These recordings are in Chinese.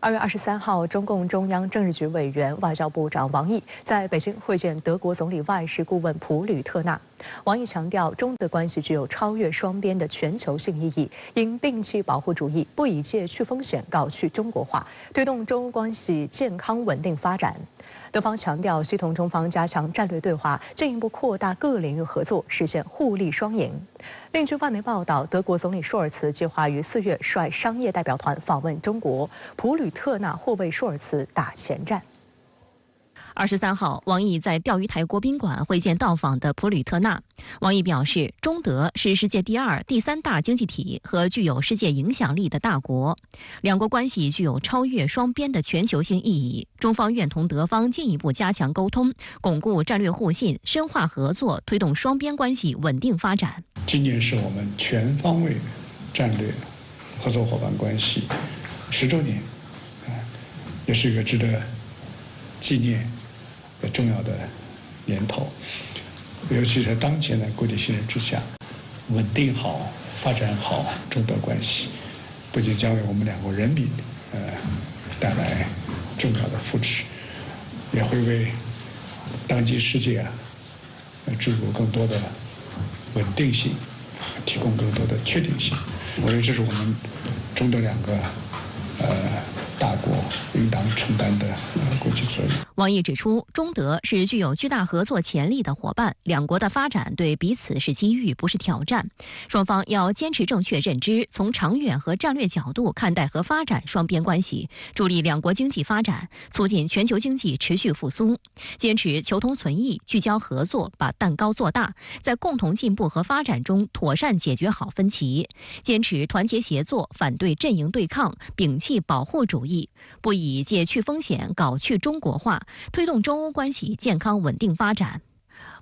2月23号，中共中央政治局委员、外交部长王毅在北京会见德国总理外事顾问普吕特纳。王毅强调，中德关系具有超越双边的全球性意义，应摒弃保护主义，不以借去风险搞去中国化，推动中欧关系健康稳定发展。德方强调，需同中方加强战略对话，进一步扩大各领域合作，实现互利双赢。另据外媒报道，德国总理舒尔茨计划于4月率商业代表团访问中国，普吕特纳或为舒尔茨打前站。23号，王毅在钓鱼台国宾馆会见到访的普吕特纳。王毅表示，中德是世界第2、第3大经济体和具有世界影响力的大国，两国关系具有超越双边的全球性意义。中方愿同德方进一步加强沟通，巩固战略互信，深化合作，推动双边关系稳定发展。今年是我们全方位战略合作伙伴关系10周年，也是一个值得纪念重要的年头，尤其是当前的国际形势之下，稳定好、发展好中德关系，不仅将为我们两国人民带来重要的福祉，也会为当今世界注入更多的稳定性，提供更多的确定性。我觉得这是我们中德两个大国应当承担的国际责任。王毅指出，中德是具有巨大合作潜力的伙伴，两国的发展对彼此是机遇，不是挑战。双方要坚持正确认知，从长远和战略角度看待和发展双边关系，助力两国经济发展，促进全球经济持续复苏。坚持求同存异，聚焦合作，把蛋糕做大，在共同进步和发展中妥善解决好分歧。坚持团结协作，反对阵营对抗，摒弃保护主义，不以借去风险搞去中国化，推动中欧关系健康稳定发展。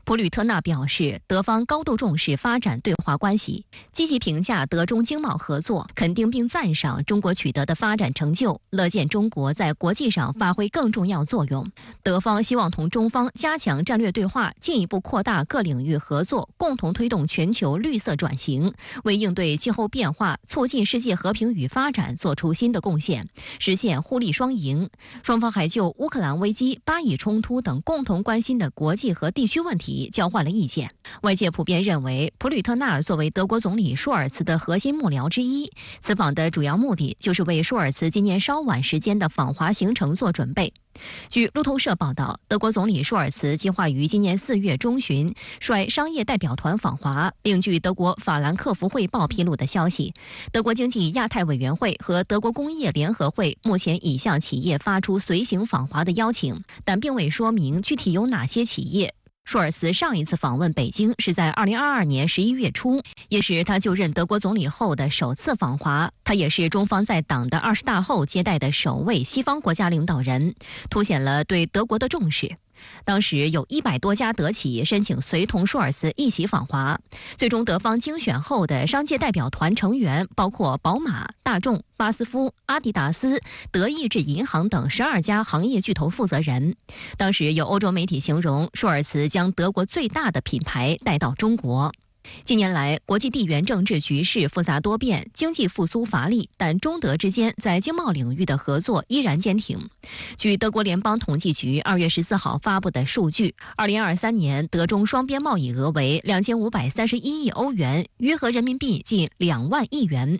普吕特纳表示，德方高度重视发展对华关系，积极评价德中经贸合作，肯定并赞赏中国取得的发展成就，乐见中国在国际上发挥更重要作用。德方希望同中方加强战略对话，进一步扩大各领域合作，共同推动全球绿色转型，为应对气候变化、促进世界和平与发展做出新的贡献，实现互利双赢。双方还就乌克兰危机、巴以冲突等共同关心的国际和地区问题交换了意见。外界普遍认为，普吕特纳作为德国总理舒尔茨的核心幕僚之一，此访的主要目的就是为舒尔茨今年稍晚时间的访华行程做准备。据路透社报道，德国总理舒尔茨计划于今年4月中旬率商业代表团访华，并据德国法兰克福汇报披露的消息，德国经济亚太委员会和德国工业联合会目前已向企业发出随行访华的邀请，但并未说明具体有哪些企业。舒尔茨上一次访问北京是在2022年11月初，也是他就任德国总理后的首次访华。他也是中方在党的20大后接待的首位西方国家领导人，凸显了对德国的重视。当时有100多家德企申请随同舒尔茨一起访华，最终德方精选后的商界代表团成员包括宝马、大众、巴斯夫、阿迪达斯、德意志银行等12家行业巨头负责人。当时有欧洲媒体形容，舒尔茨将德国最大的品牌带到中国。近年来，国际地缘政治局势复杂多变，经济复苏乏力，但中德之间在经贸领域的合作依然坚挺。据德国联邦统计局2月14号发布的数据，2023年德中双边贸易额为2531亿欧元，约合人民币近2万亿元。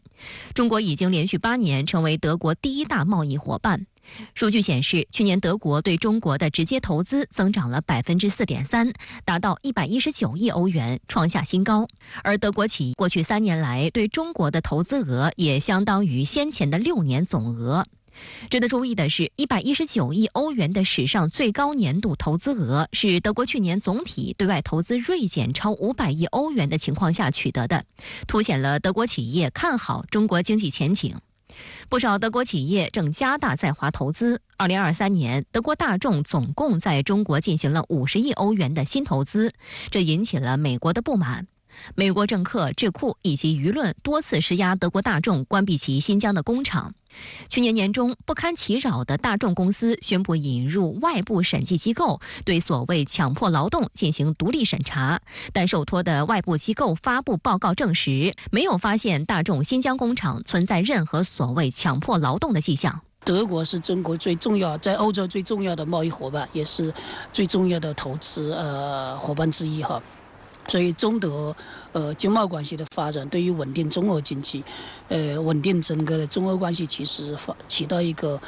中国已经连续8年成为德国第1大贸易伙伴。数据显示，去年德国对中国的直接投资增长了4.3%，达到119亿欧元，创下新高。而德国企业过去3年来对中国的投资额也相当于先前的6年总额。值得注意的是，119亿欧元的史上最高年度投资额是德国去年总体对外投资锐减超500亿欧元的情况下取得的，凸显了德国企业看好中国经济前景。不少德国企业正加大在华投资。2023年，德国大众总共在中国进行了50亿欧元的新投资，这引起了美国的不满。美国政客、智库以及舆论多次施压德国大众关闭其新疆的工厂。去年年中，不堪其扰的大众公司宣布引入外部审计机构，对所谓强迫劳动进行独立审查。但受托的外部机构发布报告证实，没有发现大众新疆工厂存在任何所谓强迫劳动的迹象。德国是中国最重要，在欧洲最重要的贸易伙伴，也是最重要的投资伙伴之一哈。所以中德经贸关系的发展，对于稳定中欧经济，稳定整个的中欧关系，其实起到一个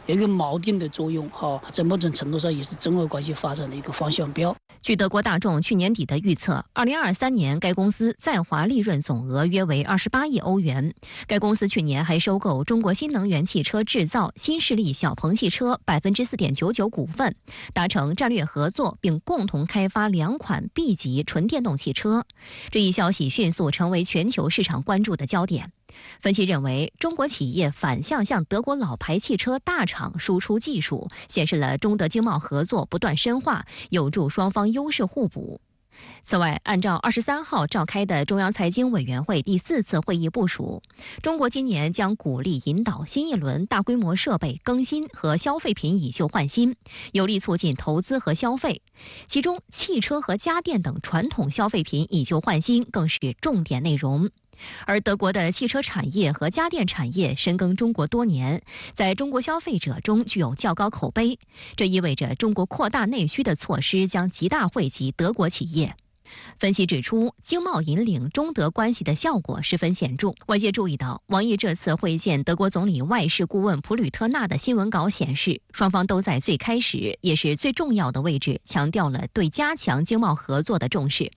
有一个锚定的作用哈，在某种程度上也是中欧关系发展的一个方向标。据德国大众去年底的预测，2023年该公司在华利润总额约为28亿欧元。该公司去年还收购中国新能源汽车制造新势力小鹏汽车4.99%股份，达成战略合作，并共同开发2款 B 级纯电动汽车。这一消息迅速成为全球市场关注的焦点。分析认为，中国企业反向向德国老牌汽车大厂输出技术，显示了中德经贸合作不断深化，有助双方优势互补。此外，按照23号召开的中央财经委员会第4次会议部署，中国今年将鼓励引导新一轮大规模设备更新和消费品以旧换新，有力促进投资和消费。其中，汽车和家电等传统消费品以旧换新更是重点内容。而德国的汽车产业和家电产业深耕中国多年，在中国消费者中具有较高口碑，这意味着中国扩大内需的措施将极大惠及德国企业。分析指出，经贸引领中德关系的效果十分显著。外界注意到，王毅这次会见德国总理外事顾问普吕特纳的新闻稿显示，双方都在最开始也是最重要的位置强调了对加强经贸合作的重视。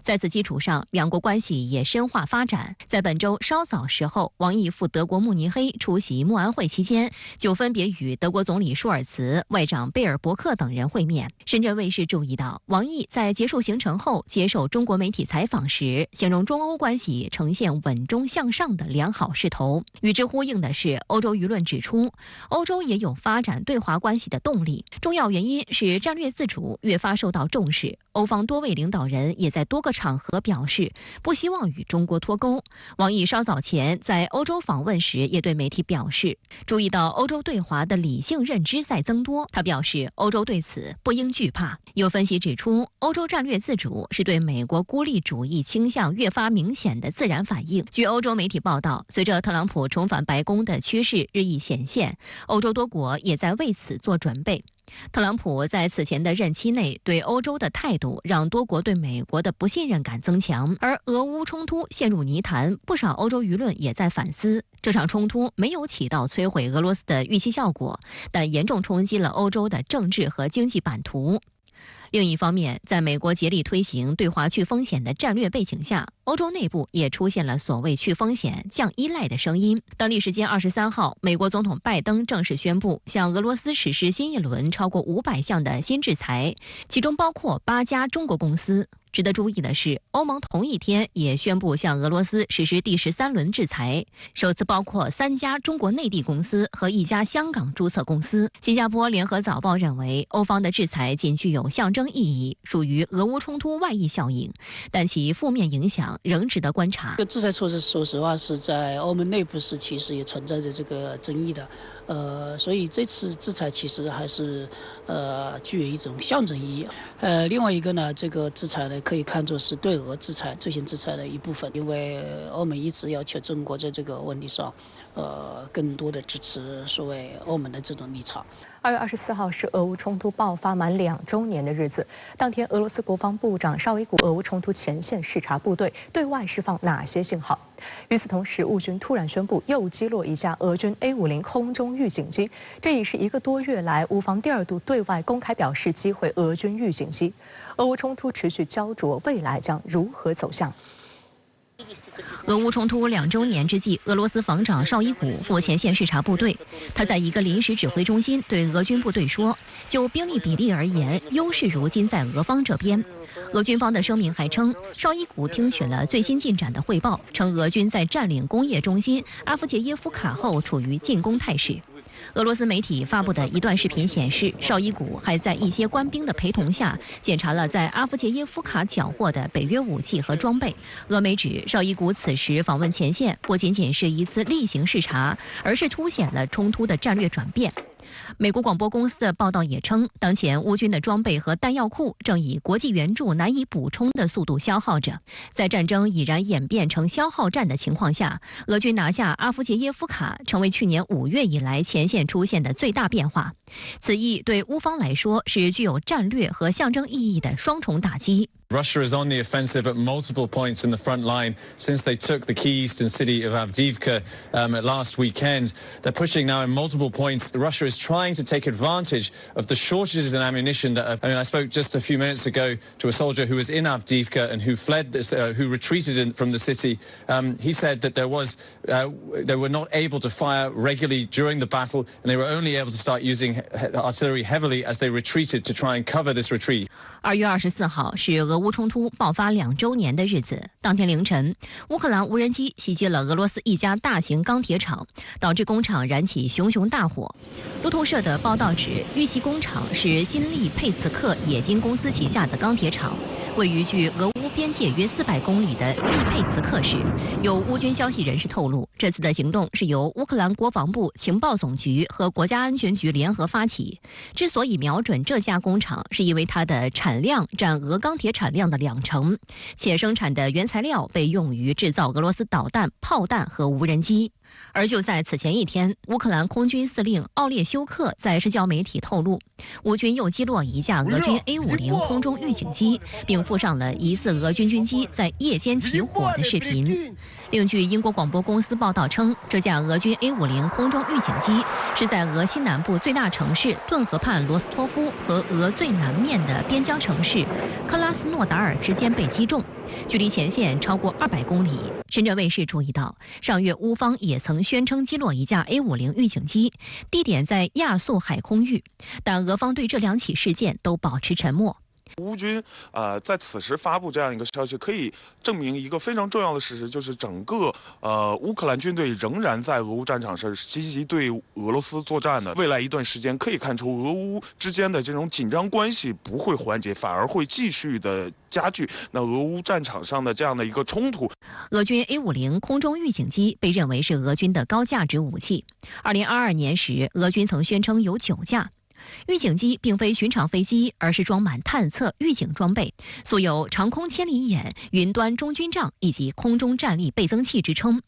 在此基础上，两国关系也深化发展。在本周稍早时候，王毅赴德国慕尼黑出席慕安会期间，就分别与德国总理舒尔茨、外长贝尔伯克等人会面。深圳卫视注意到，王毅在结束行程后接受中国媒体采访时，形容中欧关系呈现稳中向上的良好势头。与之呼应的是，欧洲舆论指出，欧洲也有发展对华关系的动力，重要原因是战略自主越发受到重视。欧方多位领导人也在多个场合表示不希望与中国脱钩。王毅稍早前在欧洲访问时也对媒体表示，注意到欧洲对华的理性认知在增多。他表示，欧洲对此不应惧怕。有分析指出，欧洲战略自主是对美国孤立主义倾向越发明显的自然反应。据欧洲媒体报道，随着特朗普重返白宫的趋势日益显现，欧洲多国也在为此做准备。特朗普在此前的任期内对欧洲的态度，让多国对美国的不信任感增强，而俄乌冲突陷入泥潭，不少欧洲舆论也在反思，这场冲突没有起到摧毁俄罗斯的预期效果，但严重冲击了欧洲的政治和经济版图。另一方面，在美国竭力推行对华去风险的战略背景下，欧洲内部也出现了所谓去风险、降依赖的声音。当地时间23号，美国总统拜登正式宣布向俄罗斯实施新一轮超过500项的新制裁，其中包括8家中国公司。值得注意的是，欧盟同一天也宣布向俄罗斯实施第13轮制裁，首次包括3家中国内地公司和1家香港注册公司。新加坡联合早报认为，欧方的制裁仅具有象征意义，属于俄乌冲突外溢效应，但其负面影响仍值得观察。这个制裁措施，说实话是在欧盟内部是其实也存在着这个争议的。所以这次制裁其实还是具有一种象征意义。另外一个呢，这个制裁呢可以看作是对俄制裁、最新制裁的一部分，因为欧盟一直要求中国在这个问题上，更多的支持所谓欧盟的这种立场。2月24号是俄乌冲突爆发满2周年的日子，当天俄罗斯国防部长绍伊古俄乌冲突前线视察部队对外释放哪些信号？与此同时，乌军突然宣布又击落一架俄军 A50 空中预警机，这已是1个多月来乌方第2度对外公开表示击毁俄军预警机。俄乌冲突持续焦灼，未来将如何走向？俄乌冲突2周年之际，俄罗斯防长绍伊古赴前线视察部队。他在一个临时指挥中心对俄军部队说：“就兵力比例而言，优势如今在俄方这边。”俄军方的声明还称，绍伊古听取了最新进展的汇报，称俄军在占领工业中心阿夫杰耶夫卡后处于进攻态势。俄罗斯媒体发布的一段视频显示，绍伊古还在一些官兵的陪同下检查了在阿夫杰耶夫卡缴获的北约武器和装备。俄媒指，绍伊古此时访问前线不仅仅是一次例行视察，而是凸显了冲突的战略转变。美国广播公司的报道也称，当前乌军的装备和弹药库正以国际援助难以补充的速度消耗着。在战争已然演变成消耗战的情况下，俄军拿下阿夫杰耶夫卡，成为去年5月以来前线出现的最大变化。此役对乌方来说是具有战略和象征意义的双重打击。Russia is on the offensive at multiple points in the front line since they took the key eastern city of Avdiivka last weekend. They're pushing now in multiple points. Russia is trying to take advantage of the shortages in ammunition that I spoke just a few minutes ago to a soldier who was in Avdiivka and who fled this, who retreated from the city. He said that they were not able to fire regularly during the battle, and they were only able to start using artillery heavily as they retreated to try and cover this retreat. 2月24号是俄乌冲突爆发2周年的日子。当天凌晨，乌克兰无人机袭击了俄罗斯一家大型钢铁厂，导致工厂燃起熊熊大火。路透社的报道指，遇袭工厂是新利佩茨克冶金公司旗下的钢铁厂，位于距俄乌边界约400公里的利佩茨克市。有乌军消息人士透露，这次的行动是由乌克兰国防部情报总局和国家安全局联合发起。之所以瞄准这家工厂，是因为它的产量占俄钢铁产量的2成，且生产的原材料被用于制造俄罗斯导弹、炮弹和无人机。而就在此前一天，乌克兰空军司令奥列修克在社交媒体透露，乌军又击落一架俄军 A50 空中预警机，并附上了疑似俄军军机在夜间起火的视频。另据英国广播公司报道称，这架俄军 A50 空中预警机是在俄西南部最大城市顿河畔罗斯托夫和俄最南面的边疆城市克拉斯诺达尔之间被击中，距离前线超过200公里。深圳卫视注意到，上月乌方也曾宣称击落一架 A50 预警机，地点在亚速海空域，但俄方对这2起事件都保持沉默。乌军在此时发布这样一个消息，可以证明一个非常重要的事实，就是整个乌克兰军队仍然在俄乌战场上积极对俄罗斯作战的。未来一段时间可以看出，俄乌之间的这种紧张关系不会缓解，反而会继续的加剧。那俄乌战场上的这样的一个冲突，俄军 A50 空中预警机被认为是俄军的高价值武器。2022年时，俄军曾宣称有9架。预警机并非寻常飞机，而是装满探测预警装备，素有长空千里眼、云端中军帐以及空中战力倍增器之称。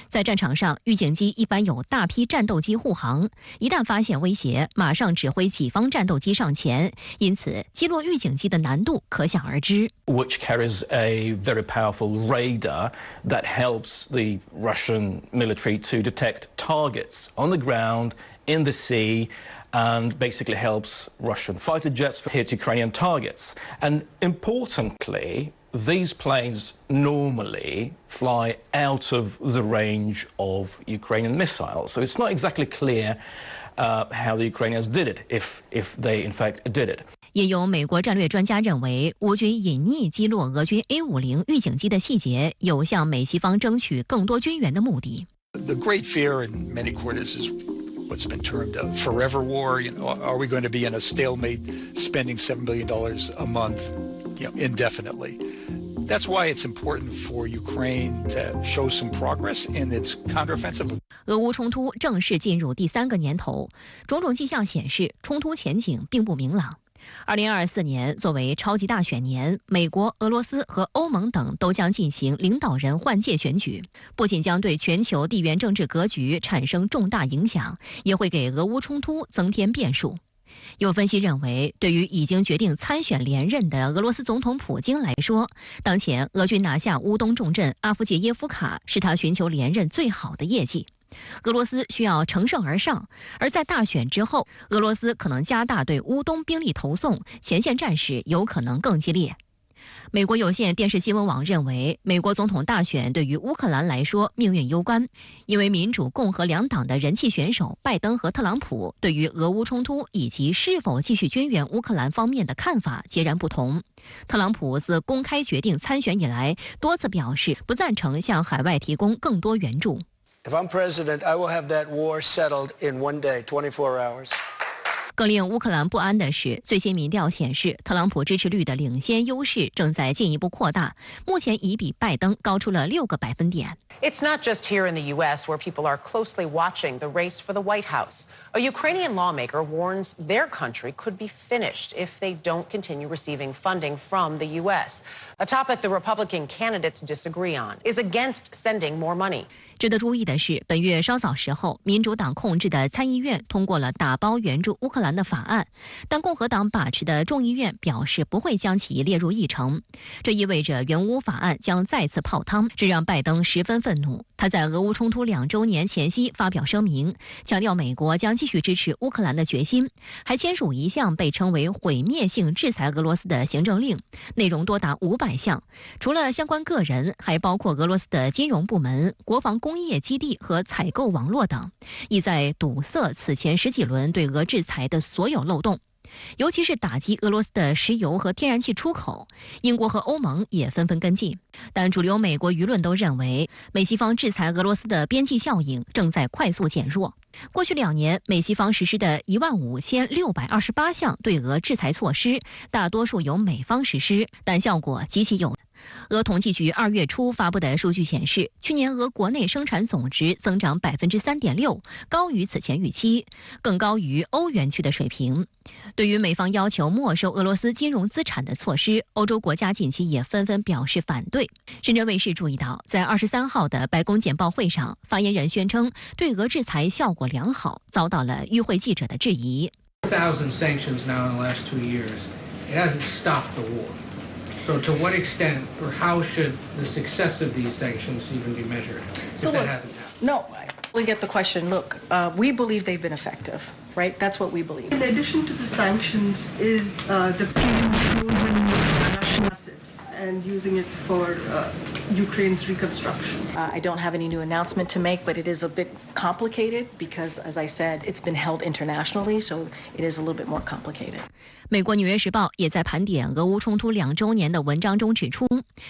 在战场上，预警机一般有大批战斗机护航，一旦发现威胁，马上指挥己方战斗机上前，因此击落预警机的难度可想而知。Which carries a very powerful radar that helps the Russian military to detect targets on the ground, in the sea, and basically helps Russian fighter jets hit Ukrainian targets. And importantly, these planes normally fly out of the range of Ukrainian missiles. So it's not exactly clear how the Ukrainians did it, if they in fact did it. 也有美国战略专家认为，乌军隐匿击落俄军 A50 预警机的细节，有向美西方争取更多军援的目的。The great fear in many quarters is what's been termed a forever war. Are we going to be in a stalemate, spending $7 billion a month, indefinitely? That's why it's important for Ukraine to show some progress in its counteroffensive. 俄乌冲突正式进入第3个年头，种种迹象显示冲突前景并不明朗。2024年作为超级大选年，美国、俄罗斯和欧盟等都将进行领导人换届选举，不仅将对全球地缘政治格局产生重大影响，也会给俄乌冲突增添变数。有分析认为，对于已经决定参选连任的俄罗斯总统普京来说，当前俄军拿下乌东重镇阿夫杰耶夫卡是他寻求连任最好的业绩。俄罗斯需要乘胜而上，而在大选之后，俄罗斯可能加大对乌东兵力投送，前线战事有可能更激烈。美国有线电视新闻网认为，美国总统大选对于乌克兰来说命运攸关，因为民主、共和2党的人气选手拜登和特朗普对于俄乌冲突以及是否继续军援乌克兰方面的看法截然不同。特朗普自公开决定参选以来，多次表示不赞成向海外提供更多援助。If I'm president, I will have that war settled in one day, 24 hours. 更令乌克兰不安的是，最新民调显示，特朗普支持率的领先优势正在进一步扩大，目前已比拜登高出了6个百分点。It's not just here in the U.S. where people are closely watching the race for the White House. A Ukrainian lawmaker warns their country could be finished if they don't continue receiving funding from the U.S. A topic the Republican candidates disagree on is against sending more money. 值得注意的是，本月稍早时候，民主党控制的参议院通过了打包援助乌克兰的法案，但共和党把持的众议院表示不会将其列入议程。这意味着援乌法案将再次泡汤，这让拜登十分愤怒。他在俄乌冲突2周年前夕发表声明，强调美国将继续支持乌克兰的决心，还签署一项被称为毁灭性制裁俄罗斯的行政令，内容多达500项，除了相关个人，还包括俄罗斯的金融部门、国防工业基地和采购网络等，意在堵塞此前10几轮对俄制裁的所有漏洞，尤其是打击俄罗斯的石油和天然气出口。英国和欧盟也纷纷跟进，但主流美国舆论都认为，美西方制裁俄罗斯的边际效应正在快速减弱。过去2年，美西方实施的15628项对俄制裁措施，大多数由美方实施，但效果极其有限。俄统计局2月初发布的数据显示，去年俄国内生产总值增长3.6%，高于此前预期，更高于欧元区的水平。对于美方要求没收俄罗斯金融资产的措施，欧洲国家近期也纷纷表示反对。深圳卫视注意到，在23号的白宫简报会上，发言人宣称对俄制裁效果良好，遭到了与会记者的质疑。1,000 sanctions now in the last 2 years. It hasn't stopped the war. So to what extent or how should the success of these sanctions even be measured? So that look, hasn't happened. No, we get the question, look, we believe they've been effective, right? That's what we believe. In addition to the sanctions is the frozen Russian assets and using it for Ukraine's reconstruction. I don't have any new announcement to make, but it is a bit complicated because, as I said, it's been held internationally, so it is a little bit more complicated. 美国《纽约时报》也在盘点俄乌冲突2周年的文章中指出，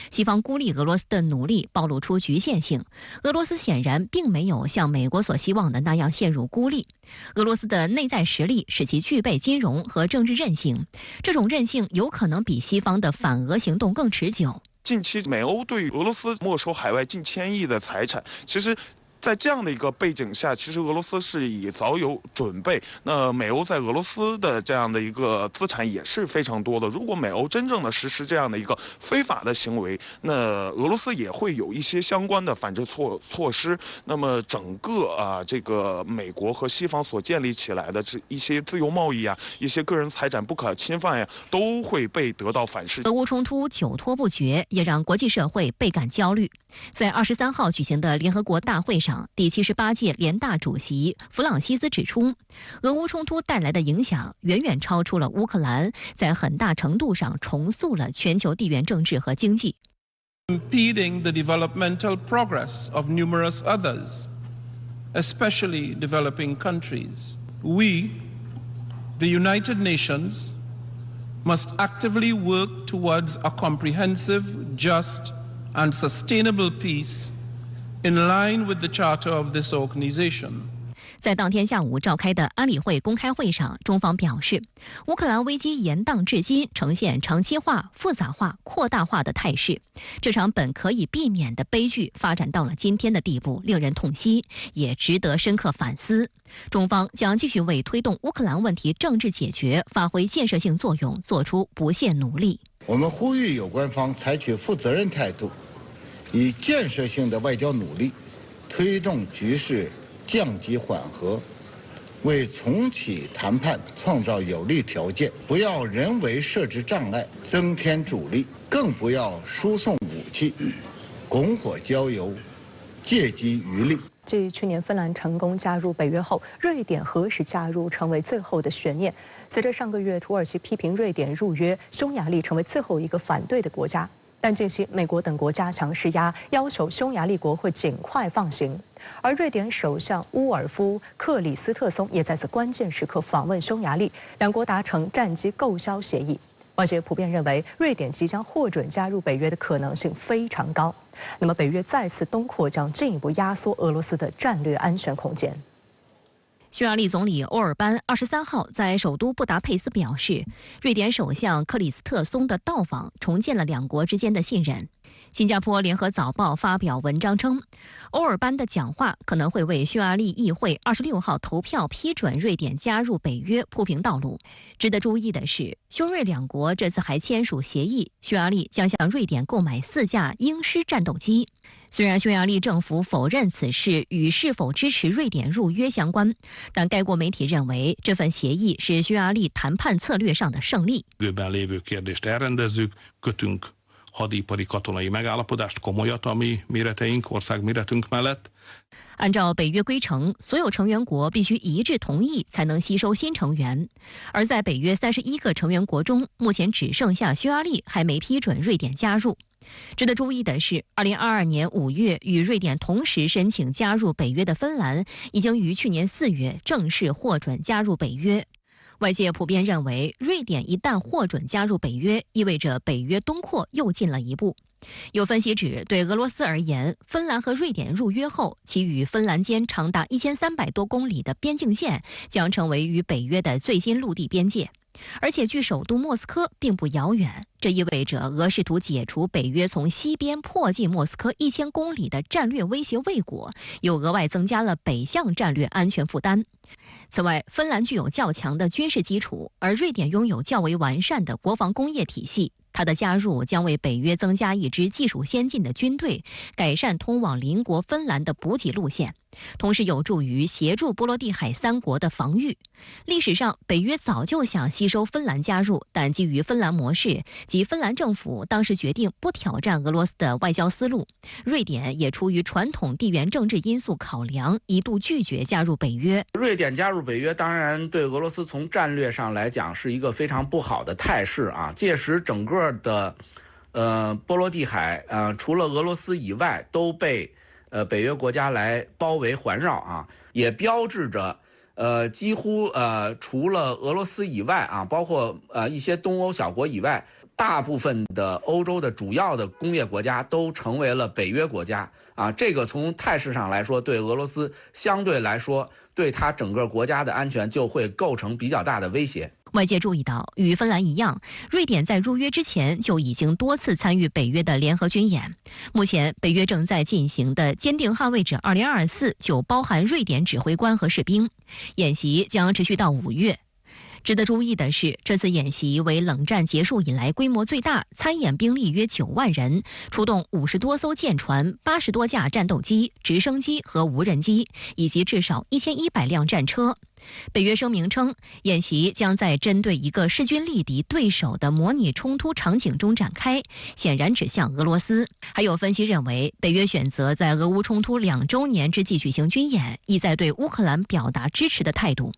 西方孤立俄罗斯的努力暴露出局限性，俄罗斯显然并没有像美国所希望的那样陷入孤立。俄罗斯的内在实力使其具备金融和政治韧性，这种韧性有可能比西方的反俄行动更持久。近期美欧对俄罗斯没收海外近1000亿的财产，其实在这样的一个背景下，其实俄罗斯是已早有准备。那美欧在俄罗斯的这样的一个资产也是非常多的。如果美欧真正的实施这样的一个非法的行为，那俄罗斯也会有一些相关的反制措施。那么整个这个美国和西方所建立起来的这一些自由贸易啊，一些个人财产不可侵犯呀，都会被得到反噬。俄乌冲突久拖不决，也让国际社会倍感焦虑。在23号举行的联合国大会上，第78届联大主席弗朗西斯指出，俄乌冲突带来的影响远远超出了乌克兰，在很大程度上重塑了全球地缘政治和经济。Impeding the developmental progress of numerous others, especially developing countries. We, the United Nations, must actively work towards a comprehensive, just, and sustainable peace in line with the charter of this organization. 在当天下午召开的安理会公开会上，中方表示，乌克兰危机延宕至今，呈现长期化、复杂化、扩大化的态势。这场本可以避免的悲剧发展到了今天的地步，令人痛惜，也值得深刻反思。中方将继续为推动乌克兰问题政治解决发挥建设性作用，做出不懈努力。我们呼吁有关方采取负责任态度，以建设性的外交努力推动局势降级缓和，为重启谈判创造有利条件，不要人为设置障碍，增添阻力，更不要输送武器，拱火浇油，借机渔利。继去年芬兰成功加入北约后，瑞典何时加入成为最后的悬念。随着上个月土耳其批评瑞典入约，匈牙利成为最后一个反对的国家。但近期美国等国加强施压，要求匈牙利国会尽快放行。而瑞典首相乌尔夫·克里斯特松也在此关键时刻访问匈牙利，两国达成战机购销协议。外界普遍认为，瑞典即将获准加入北约的可能性非常高。那么，北约再次东扩将进一步压缩俄罗斯的战略安全空间。匈牙利总理欧尔班23号在首都布达佩斯表示，瑞典首相克里斯特松的到访重建了两国之间的信任。新加坡联合早报发表文章称，欧尔班的讲话可能会为匈牙利议会26号投票批准瑞典加入北约铺平道路。值得注意的是，匈瑞两国这次还签署协议，匈牙利将向瑞典购买4架鹰狮战斗机。虽然匈牙利政府否认此事与是否支持瑞典入约相关，但该国媒体认为这份协议是匈牙利谈判策略上的胜利。hadipari katonai megállapodást, komolyat, ami méreteink, országméretünk mellett. 按照北约规程，所有成员国必须一致同意才能吸收新成员。而在北约31个成员国中，目前只剩下匈牙利还没批准瑞典加入。值得注意的是，2022年5月与瑞典同时申请加入北约的芬兰，已经于去年4月正式获准加入北约。外界普遍认为，瑞典一旦获准加入北约，意味着北约东扩又进了一步。有分析指，对俄罗斯而言，芬兰和瑞典入约后，其与芬兰间长达1300多公里的边境线将成为与北约的最新陆地边界。而且距首都莫斯科并不遥远，这意味着俄试图解除北约从西边迫近莫斯科1000公里的战略威胁未果，又额外增加了北向战略安全负担。此外，芬兰具有较强的军事基础，而瑞典拥有较为完善的国防工业体系。它的加入将为北约增加一支技术先进的军队，改善通往邻国芬兰的补给路线，同时有助于协助波罗的海3国的防御。历史上，北约早就想吸收芬兰加入，但基于芬兰模式及芬兰政府当时决定不挑战俄罗斯的外交思路，瑞典也出于传统地缘政治因素考量，一度拒绝加入北约。瑞典加入北约，当然对俄罗斯从战略上来讲是一个非常不好的态势啊。届时整个的波罗的海除了俄罗斯以外都被北约国家来包围环绕啊，也标志着几乎除了俄罗斯以外啊，包括一些东欧小国以外，大部分的欧洲的主要的工业国家都成为了北约国家啊。这个从态势上来说，对俄罗斯相对来说，对它整个国家的安全就会构成比较大的威胁。外界注意到，与芬兰一样，瑞典在入约之前就已经多次参与北约的联合军演。目前，北约正在进行的坚定捍卫者2024就包含瑞典指挥官和士兵，演习将持续到5月。值得注意的是，这次演习为冷战结束以来规模最大，参演兵力约9万人，出动50多艘舰船、80多架战斗机、直升机和无人机，以及至少1100辆战车。北约声明称，演习将在针对一个势均力敌对手的模拟冲突场景中展开，显然指向俄罗斯。还有分析认为，北约选择在俄乌冲突2周年之际举行军演，意在对乌克兰表达支持的态度。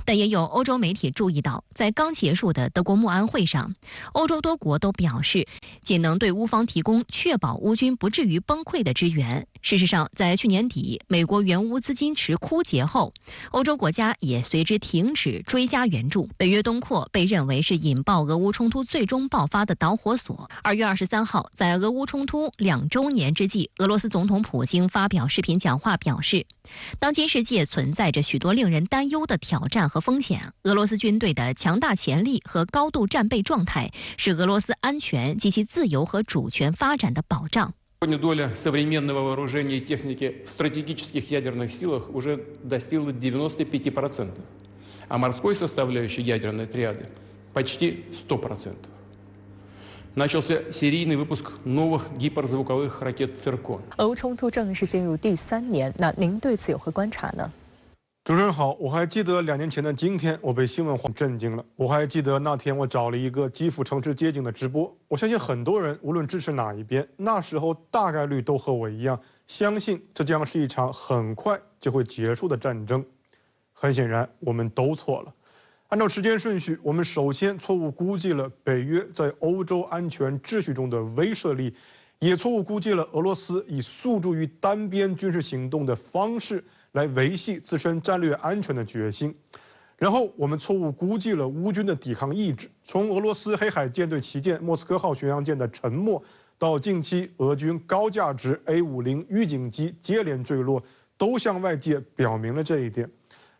但也有欧洲媒体注意到，在刚结束的德国慕安会上，欧洲多国都表示仅能对乌方提供确保乌军不至于崩溃的支援。事实上，在去年底美国援乌资金池枯竭后，欧洲国家也随之停止追加援助。北约东扩被认为是引爆俄乌冲突最终爆发的导火索。2月23号，在俄乌冲突2周年之际，俄罗斯总统普京发表视频讲话表示，当今世界存在着许多令人担忧的挑战和风险，俄罗斯军队的强大潜力和高度战备状态是俄罗斯安全及其自由和主权发展的保障。Сегодня доля современного вооружения и техники в стратегических ядерных силах уже достигла 95%, а морской составляющей ядерной триады почти 100%. Начался серийный выпуск новых гиперзвуковых ракет «Циркон». 俄乌冲突正式进入第3年，那您对此有何观察呢？主持人好，我还记得2年前的今天，我被新闻震惊了。我还记得那天我找了一个基辅城市街景的直播。我相信很多人无论支持哪一边，那时候大概率都和我一样，相信这将是一场很快就会结束的战争。很显然，我们都错了。按照时间顺序，我们首先错误估计了北约在欧洲安全秩序中的威慑力，也错误估计了俄罗斯以诉诸于单边军事行动的方式来维系自身战略安全的决心。然后我们错误估计了乌军的抵抗意志，从俄罗斯黑海舰队旗舰莫斯科号巡洋舰的沉没，到近期俄军高价值 A50 预警机接连坠落，都向外界表明了这一点。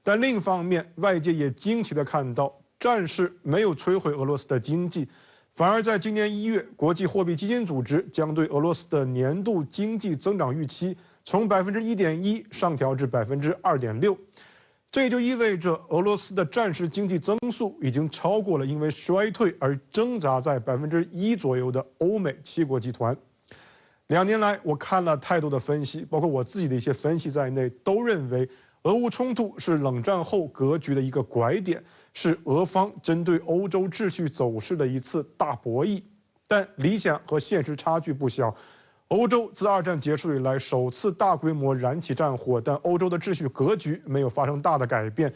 但另一方面，外界也惊奇地看到，战事没有摧毁俄罗斯的经济，反而在今年1月，国际货币基金组织将对俄罗斯的年度经济增长预期从1.1%上调至2.6%。这也就意味着俄罗斯的战时经济增速已经超过了因为衰退而挣扎在1%左右的欧美7国集团。2年来，我看了太多的分析，包括我自己的一些分析在内，都认为俄乌冲突是冷战后格局的一个拐点，是俄方针对欧洲秩序走势的一次大博弈。但理想和现实差距不小。欧洲自2战结束以来首次大规模燃起战火，但欧洲的秩序格局没有发生大的改变。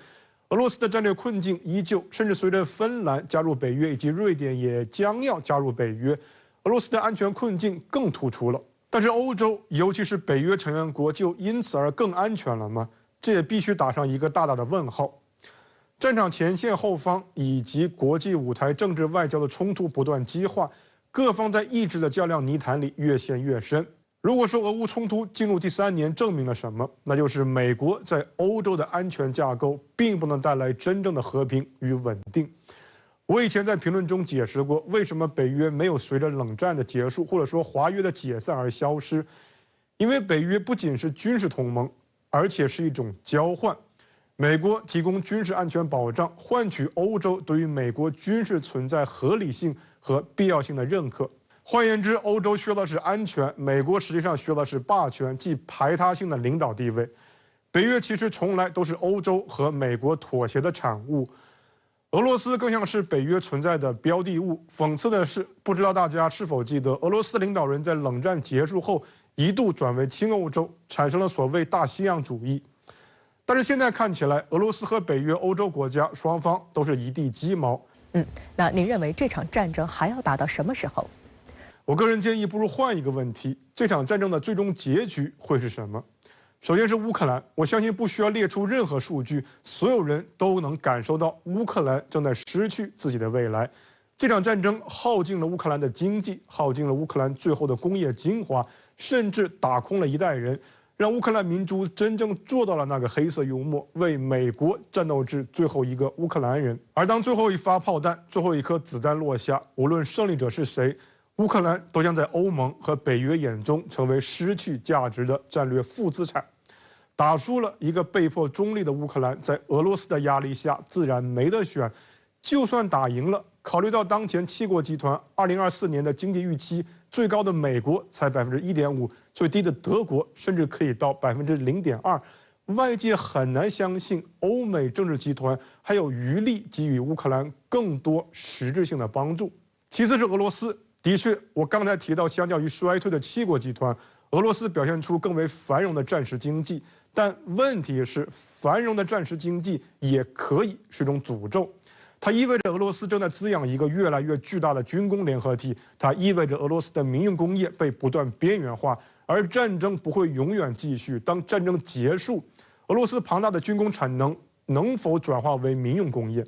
俄罗斯的战略困境依旧，甚至随着芬兰加入北约以及瑞典也将要加入北约，俄罗斯的安全困境更突出了。但是欧洲，尤其是北约成员国，就因此而更安全了吗？这也必须打上一个大大的问号。战场前线后方以及国际舞台政治外交的冲突不断激化，各方在意志的较量泥潭里越陷越深。如果说俄乌冲突进入第3年证明了什么，那就是美国在欧洲的安全架构并不能带来真正的和平与稳定。我以前在评论中解释过，为什么北约没有随着冷战的结束或者说华约的解散而消失，因为北约不仅是军事同盟，而且是一种交换。美国提供军事安全保障，换取欧洲对于美国军事存在合理性和必要性的认可。换言之，欧洲需要的是安全，美国实际上需要的是霸权，即排他性的领导地位。北约其实从来都是欧洲和美国妥协的产物，俄罗斯更像是北约存在的标的物。讽刺的是，不知道大家是否记得，俄罗斯领导人在冷战结束后一度转为亲欧洲，产生了所谓大西洋主义。但是现在看起来，俄罗斯和北约欧洲国家双方都是一地鸡毛。那您认为这场战争还要打到什么时候？我个人建议，不如换一个问题：这场战争的最终结局会是什么？首先是乌克兰，我相信不需要列出任何数据，所有人都能感受到乌克兰正在失去自己的未来。这场战争耗尽了乌克兰的经济，耗尽了乌克兰最后的工业精华，甚至打空了一代人，让乌克兰民族真正做到了那个黑色幽默，为美国战斗至最后一个乌克兰人。而当最后一发炮弹、最后一颗子弹落下，无论胜利者是谁，乌克兰都将在欧盟和北约眼中成为失去价值的战略负资产。打输了一个被迫中立的乌克兰，在俄罗斯的压力下自然没得选。就算打赢了，考虑到当前7国集团2024年的经济预期，最高的美国才1.5%，最低的德国甚至可以到0.2%。外界很难相信欧美政治集团还有余力给予乌克兰更多实质性的帮助。其次是俄罗斯，的确，我刚才提到，相较于衰退的7国集团，俄罗斯表现出更为繁荣的战时经济。但问题是，繁荣的战时经济也可以是一种诅咒。它意味着俄罗斯正在滋养一个越来越巨大的军工联合体，它意味着俄罗斯的民用工业被不断边缘化，而战争不会永远继续。当战争结束，俄罗斯庞大的军工产能能否转化为民用工业？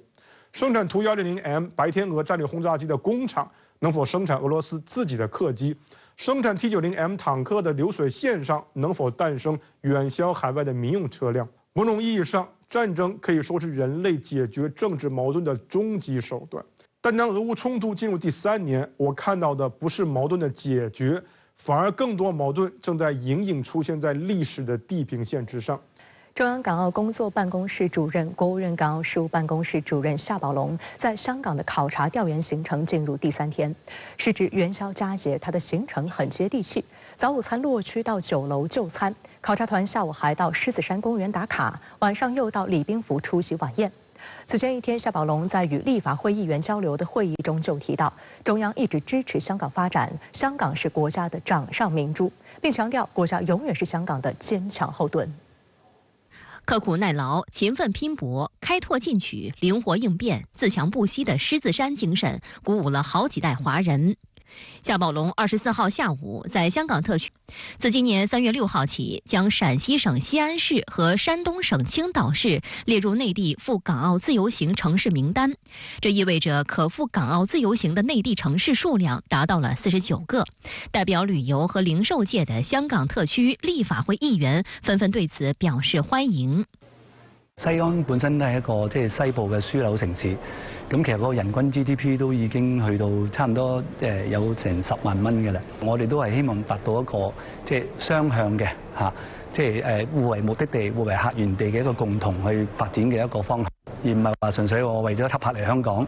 生产图 100M 白天鹅战略轰炸机的工厂能否生产俄罗斯自己的客机？生产 T90M 坦克的流水线上能否诞生远销海外的民用车辆？某种意义上，战争可以说是人类解决政治矛盾的终极手段。但当俄乌冲突进入第3年，我看到的不是矛盾的解决，反而更多矛盾正在隐隐出现在历史的地平线之上。中央港澳工作办公室主任、国务院港澳事务办公室主任夏宝龙在香港的考察调研行程进入第3天，是指元宵佳节，他的行程很接地气。早午餐落区到酒楼就餐，考察团下午还到狮子山公园打卡，晚上又到礼宾府出席晚宴。此前一天，夏宝龙在与立法会议员交流的会议中就提到，中央一直支持香港发展，香港是国家的掌上明珠，并强调国家永远是香港的坚强后盾。刻苦耐劳、勤奋拼搏、开拓进取、灵活应变、自强不息的狮子山精神，鼓舞了好几代华人。夏宝龙24号下午在香港特区，自今年3月6号起，将陕西省西安市和山东省青岛市列入内地赴港澳自由行城市名单。这意味着可赴港澳自由行的内地城市数量达到了49个。代表旅游和零售界的香港特区立法会议员纷纷对此表示欢迎。西安本身都係一個即係西部嘅樞紐城市，咁其實個人均 GDP 都已經去到差唔多有成10萬蚊嘅啦。我哋都係希望達到一個即係雙向嘅嚇，即係互為目的地、互為客源地嘅一個共同去發展嘅一個方向，而唔係話純粹我為咗吸客嚟香港。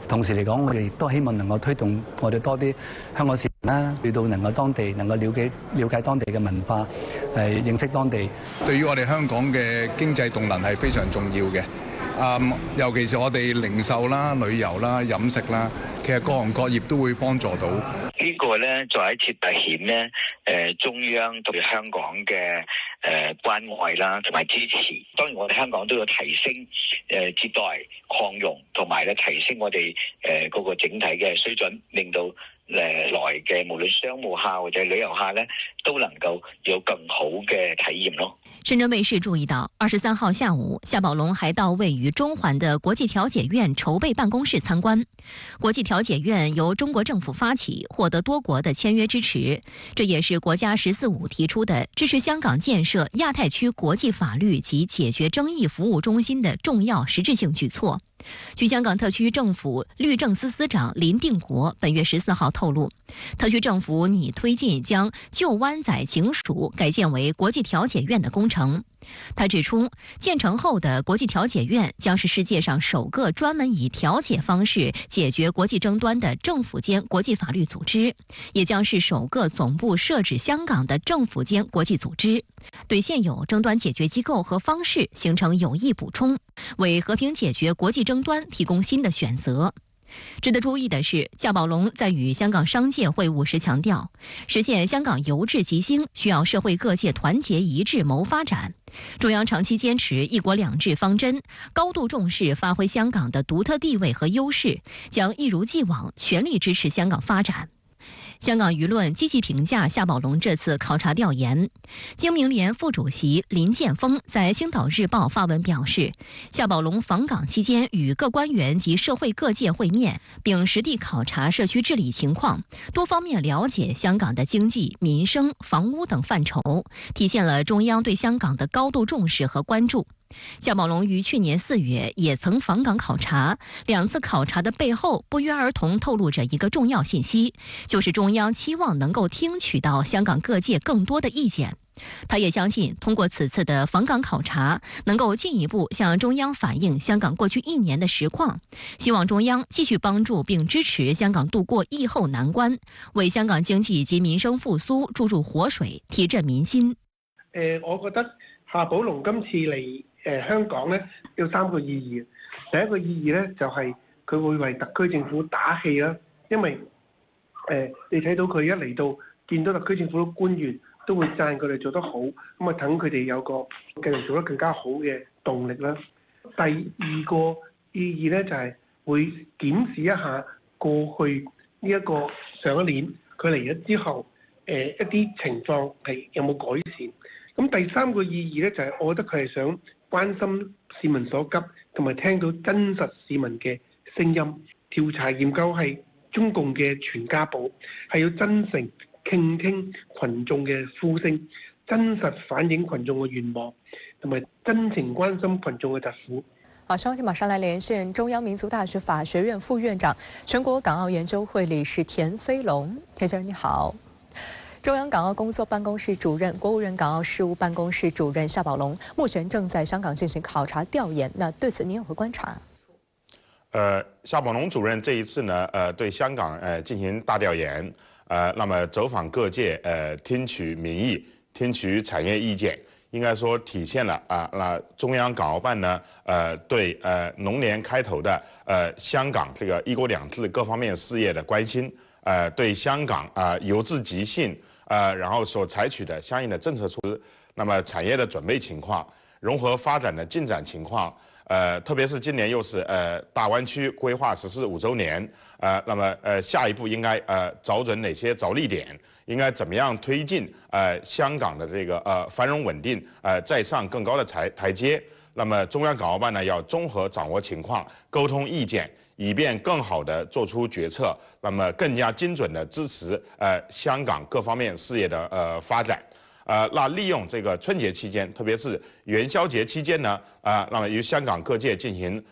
同時嚟講，我哋亦都希望能夠推動我哋多啲香港市民啦，去到能夠當地能夠了解當地嘅文化，認識當地。對於我哋香港嘅經濟動能係非常重要嘅。尤其是我哋零售啦、旅遊啦、飲食啦，其實各行各業都會幫助到。呢個咧就喺切凸顯咧，中央對香港嘅關愛啦，同埋支持。當然我哋香港都要提升接待擴容，同埋咧提升我哋嗰個整體嘅水準，令到來嘅無論商務客或者旅遊客咧，都能夠有更好嘅體驗咯。深圳卫视注意到，23號下午，夏寶龍還到位於中環的國際調解院籌備辦公室參觀。國際調解院由中國政府發起，獲得多國的簽約支持，這也是國家“14+5”提出的支持香港建設亞太區國際法律及解決爭議服務中心的重要實質性舉措。據香港特區政府律政司司長林定國本月14號透露，特區政府擬推進將舊灣仔警署改建為國際調解院的工程。他指出，建成後的國際調解院將是世界上首個專門以調解方式解決國際爭端的政府間國際法律組織，也將是首個總部設置香港的政府間國際組織，對現有爭端解決機構和方式形成有益補充，為和平解決國際爭端提供新的選擇。值得注意的是，夏寶龍在與香港商界會晤時強調，實現香港由治及興需要社會各界團結一致謀發展。中央長期堅持一國兩制方針，高度重視發揮香港的獨特地位和優勢，將一如既往全力支持香港發展。香港輿論積極評價夏寶龍這次考察調研。經民聯副主席林建峰在《星島日報》發文表示，夏寶龍訪港期間與各官員及社會各界會面，並實地考察社區治理情況，多方面了解香港的經濟、民生、房屋等範疇，體現了中央對香港的高度重視和關注。夏寶龍於去年4月也曾訪港考察，2次考察的背後不約而同透露着一個重要信息，就是中央期望能夠聽取到香港各界更多的意見。他也相信，通過此次的訪港考察，能夠進一步向中央反映香港過去1年的實況，希望中央繼續幫助並支持香港度過疫後難關，為香港經濟及民生復甦注入活水，提振民心。我覺得夏寶龍今次嚟香港咧有3個意義。第一個意義咧就係佢會為特區政府打氣啦，因為你睇到佢一嚟到見到特區政府嘅官員都會讚佢哋做得好，咁啊等佢哋有個繼續做得更加好嘅動力啦。第二個意義咧就係會檢視一下過去呢一個上一年佢嚟咗之後一啲情況係有冇改善。咁第3個意義咧就係我覺得佢係想關心市民所急，同埋聽到真實市民嘅聲音。調查研究係中共嘅傳家寶，係要真誠傾聽群眾嘅呼聲，真實反映群眾嘅願望，同埋真情關心群眾嘅疾苦。好，稍後馬上來連線中央民族大學法學院副院長、全國港澳研究會理事田飛龍。田先生你好。中央港澳工作辦公室主任、國務院港澳事務辦公室主任夏寶龍目前正在香港進行考察調研，那對此您有何觀察？夏寶龍主任這一次呢，對香港進行大調研，那麼走訪各界，聽取民意，聽取產業意見，應該說體現了那中央港澳辦呢，對龍年開頭的香港這個一國兩制各方面事業的關心，對香港由治及興。然後所採取的相應的政策措施，那麼產業的準備情況、融合發展的進展情況，特別是今年又是大灣區規劃實施5週年，那麼下一步應該找準哪些着力點，應該怎麼樣推進香港的這個繁榮穩定再上更高的台階。那麼中央港澳辦呢要綜合掌握情況，溝通意見，以便更好地做出決策，那麼更加精準地支持香港各方面事業的發展。那利用这个春节期间，特别是元宵节期间呢，那么与香港各界进行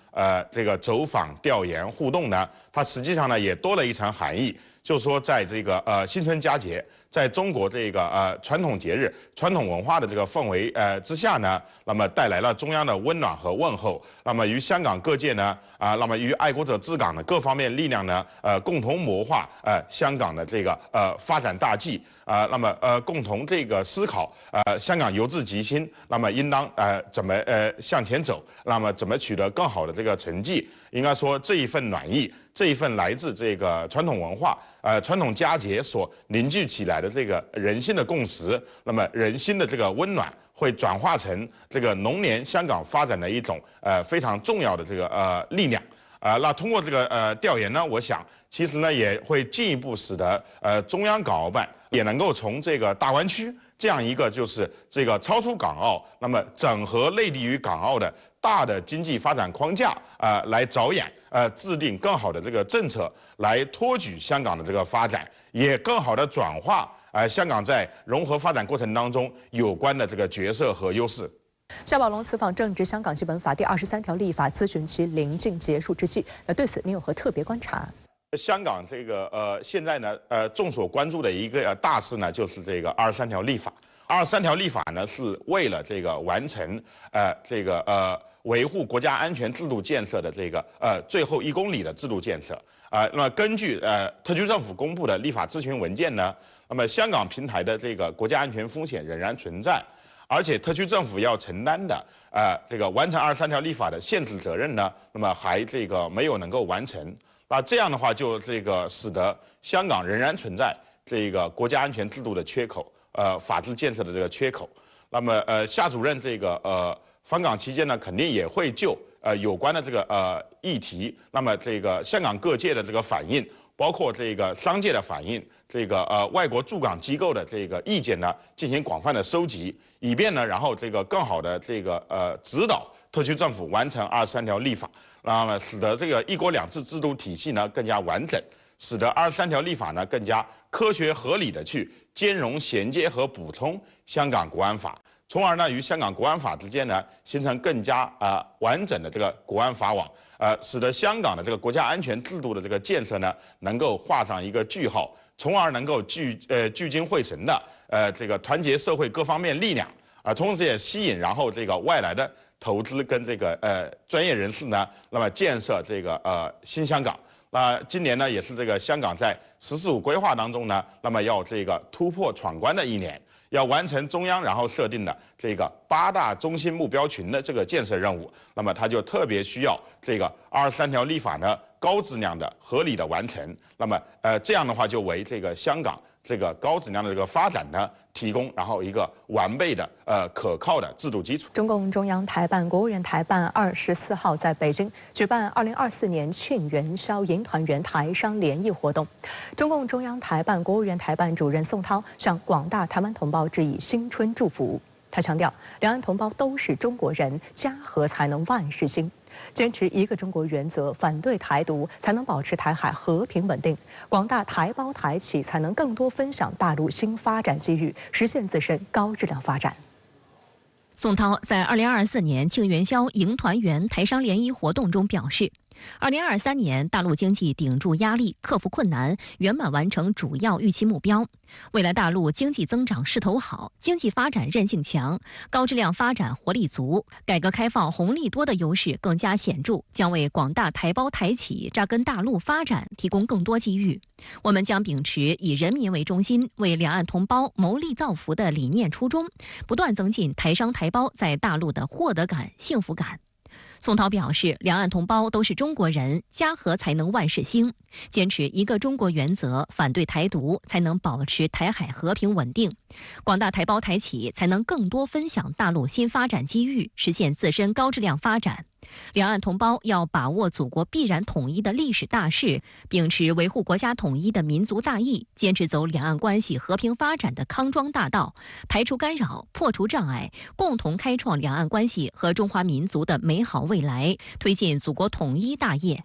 这个走访、调研、互动呢，它实际上呢也多了一层含义，就是说在这个新春佳节，在中国这个传统节日、传统文化的这个氛围之下呢，那么带来了中央的温暖和问候，那么与香港各界呢那么与爱国者治港的各方面力量呢共同谋划香港的这个发展大计。那么共同这个思考香港由治及兴，那么应当怎么向前走，那么怎么取得更好的这个成绩？应该说这一份暖意，这一份来自这个传统文化传统佳节所凝聚起来的这个人心的共识，那么人心的这个温暖，会转化成这个龙年香港发展的一种非常重要的这个力量。那通过这个调研呢，我想其实呢也会进一步使得中央港澳办也能够从这个大湾区这样一个就是这个超出港澳，那么整合内地与港澳的大的经济发展框架来着眼制定更好的这个政策，来托举香港的这个发展，也更好的转化香港在融合发展过程当中有关的这个角色和优势。夏宝龙此访正值香港基本法第23条立法咨询期临近结束之际，对此您有何特别观察？香港这个现在呢众所关注的一个大事呢，就是这个23条立法。23条立法呢是为了这个完成这个维护国家安全制度建设的这个最后1公里的制度建设。那么根据特区政府公布的立法咨询文件呢，那么香港平台的这个国家安全风险仍然存在。而且特区政府要承担的这个完成23条立法的限制责任呢，那么还这个没有能够完成。那这样的话，就这个使得香港仍然存在这个国家安全制度的缺口，法治建设的这个缺口。那么夏主任这个访港期间呢，肯定也会就有关的这个议题，那么这个香港各界的这个反应，包括这个商界的反应，这个外国驻港机构的这个意见呢，进行广泛的收集，以便呢，然后这个更好的这个指导特区政府完成23条立法，那么使得这个1国2制制度体系呢更加完整，使得23条立法呢更加科学合理的去兼容衔接和补充香港国安法，从而呢与香港国安法之间呢形成更加完整的这个国安法网，使得香港的这个国家安全制度的这个建设呢能够画上一个句号，从而能够聚精会神的这个团结社会各方面力量同时也吸引然后这个外来的投资跟这个专业人士呢，那么建设这个新香港。那今年呢也是这个香港在“十四五”规划当中呢，那么要这个突破闯关的一年，要完成中央然后设定的这个8大中心目标群的这个建设任务，那么它就特别需要这个23条立法呢高质量的合理的完成，那么这样的话就为这个香港这个高质量的这个发展呢提供然后一个完备的可靠的制度基础。中共中央台办、国务院台办24号在北京举办2024年庆元宵迎团圆台商联谊活动。中共中央台办、国务院台办主任宋涛向广大台湾同胞致以新春祝福。他强调，两岸同胞都是中国人，家和才能万事兴。坚持一个中国原则，反对台独，才能保持台海和平稳定。广大台胞台企才能更多分享大陆新发展机遇，实现自身高质量发展。宋涛在2024年庆元宵迎团圆台商联谊活动中表示，2023年大陆经济顶住压力，克服困难，圆满完成主要预期目标。未来大陆经济增长势头好，经济发展韧性强，高质量发展活力足，改革开放红利多的优势更加显著，将为广大台胞台企扎根大陆发展提供更多机遇。我们将秉持以人民为中心，为两岸同胞谋利造福的理念初衷，不断增进台商台胞在大陆的获得感、幸福感。宋涛表示，两岸同胞都是中国人，家和才能万事兴。坚持一个中国原则，反对台独，才能保持台海和平稳定。广大台胞台企才能更多分享大陆新发展机遇，实现自身高质量发展。两岸同胞要把握祖国必然统一的历史大势，秉持维护国家统一的民族大义，坚持走两岸关系和平发展的康庄大道，排除干扰，破除障碍，共同开创两岸关系和中华民族的美好未来，推进祖国统一大业。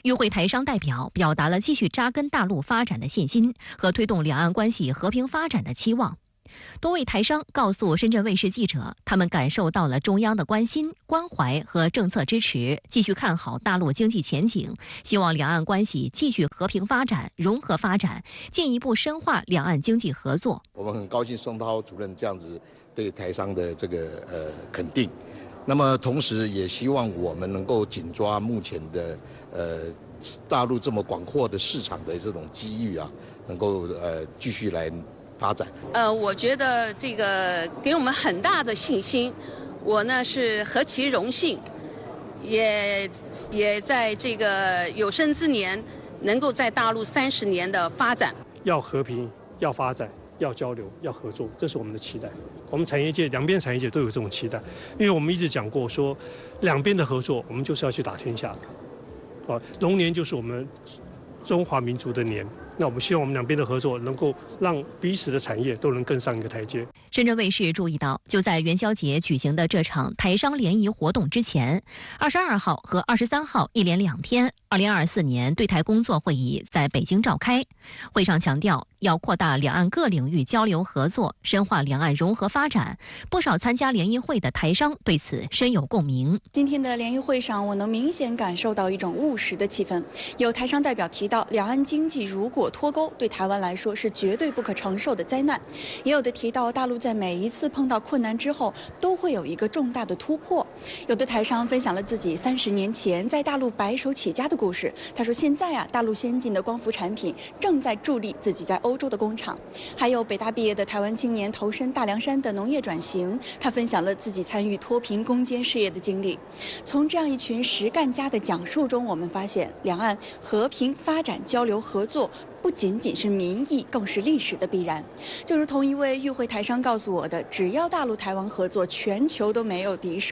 与会台商代表表达了继续扎根大陆发展的信心和推动两岸关系和平发展的期望。多位台商告诉深圳卫视记者，他们感受到了中央的关心、关怀和政策支持，继续看好大陆经济前景，希望两岸关系继续和平发展、融合发展，进一步深化两岸经济合作。我们很高兴宋涛主任这样子对台商的这个肯定，那么同时也希望我们能够紧抓目前的大陆这么广阔的市场的这种机遇啊，能够继续来发展。我觉得这个给我们很大的信心，我呢是何其荣幸，也在这个有生之年能够在大陆30年的发展。要和平，要发展，要交流，要合作，这是我们的期待。我们产业界两边产业界都有这种期待，因为我们一直讲过说，两边的合作我们就是要去打天下的。龙年就是我们中华民族的年，那我们希望我们两边的合作能够让彼此的产业都能更上一个台阶。深圳卫视注意到，就在元宵节举行的这场台商联谊活动之前，22号和23号一连2天，2024年对台工作会议在北京召开。会上强调要扩大两岸各领域交流合作，深化两岸融合发展。不少参加联谊会的台商对此深有共鸣。今天的联谊会上，我能明显感受到一种务实的气氛。有台商代表提到，两岸经济如果脱钩，对台湾来说是绝对不可承受的灾难。也有的提到，大陆在每一次碰到困难之后，都会有一个重大的突破。有的台商分享了自己30年前在大陆白手起家的故事。他说，现在大陆先进的光伏产品正在助力自己在欧洲的工厂。还有北大毕业的台湾青年投身大凉山的农业转型，他分享了自己参与脱贫攻坚事业的经历。从这样一群实干家的讲述中，我们发现两岸和平发展、交流合作不仅仅是民意，更是历史的必然。就如同一位与会台商告诉我的，只要大陆台湾合作，全球都没有敌手。